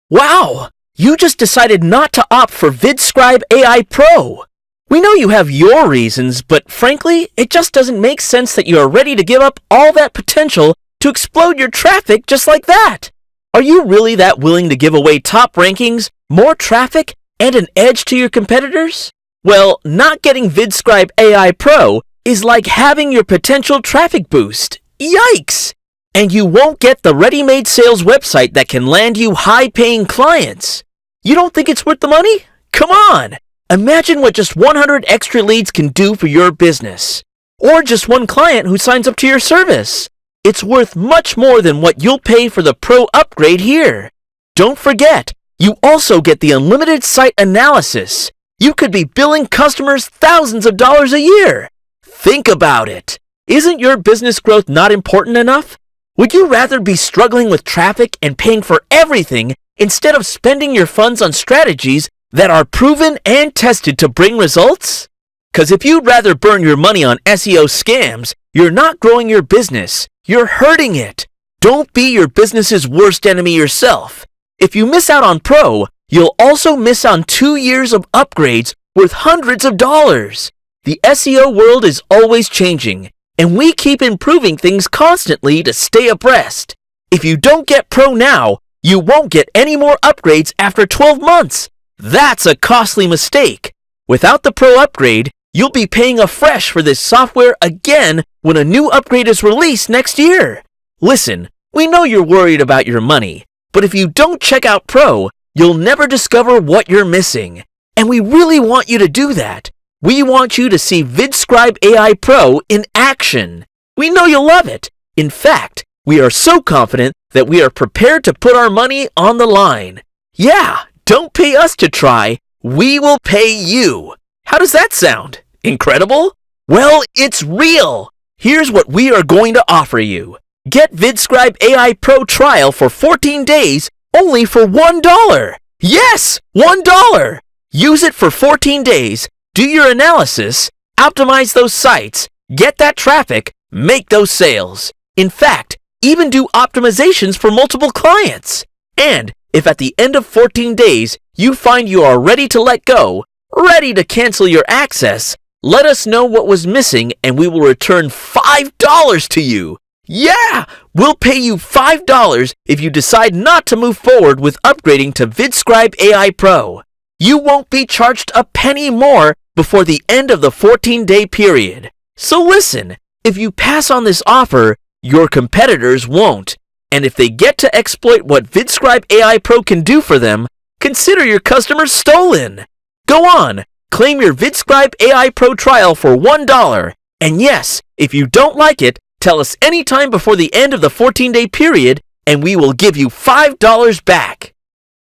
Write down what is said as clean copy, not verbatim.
Wow! You just decided not to opt for Vidscribe AI Pro. We know you have your reasons, but frankly, it just doesn't make sense that you are ready to give up all that potential to explode your traffic just like that. Are you really that willing to give away top rankings, more traffic, and an edge to your competitors? Well, not getting Vidscribe AI Pro is like having your potential traffic boost. Yikes! And you won't get the ready-made sales website that can land you high-paying clients. You don't think it's worth the money? Come on! Imagine what just 100 extra leads can do for your business. Or just one client who signs up to your service. It's worth much more than what you'll pay for the Pro upgrade here. Don't forget, you also get the unlimited site analysis. You could be billing customers thousands of dollars a year. Think about it. Isn't your business growth not important enough? Would you rather be struggling with traffic and paying for everything instead of spending your funds on strategies that are proven and tested to bring results? Because if you'd rather burn your money on SEO scams, you're not growing your business. You're hurting it. Don't be your business's worst enemy yourself. If you miss out on Pro, you'll also miss on 2 years of upgrades worth hundreds of dollars. The SEO world is always changing, and we keep improving things constantly to stay abreast. If you don't get Pro now, you won't get any more upgrades after 12 months. That's a costly mistake. Without the Pro upgrade, you'll be paying afresh for this software again when a new upgrade is released next year. Listen, we know you're worried about your money, but if you don't check out Pro, you'll never discover what you're missing. And we really want you to do that. We want you to see Vidscribe AI Pro in action. We know you'll love it. In fact, we are so confident that we are prepared to put our money on the line. Yeah, don't pay us to try. We will pay you. How does that sound? Incredible? Well, it's real. Here's what we are going to offer you. Get Vidscribe AI Pro Trial for 14 days only for $1. Yes, $1. Use it for 14 days. Do your analysis, optimize those sites, get that traffic, make those sales. In fact, even do optimizations for multiple clients. And if at the end of 14 days you find you are ready to let go, ready to cancel your access, let us know what was missing and we will return $5 to you. Yeah! We'll pay you $5 if you decide not to move forward with upgrading to Vidscribe AI Pro. You won't be charged a penny more before the end of the 14-day period. So listen, if you pass on this offer, your competitors won't. And if they get to exploit what Vidscribe AI Pro can do for them, consider your customers stolen. Go on, claim your Vidscribe AI Pro trial for $1. And yes, if you don't like it, tell us anytime before the end of the 14-day period, and we will give you $5 back.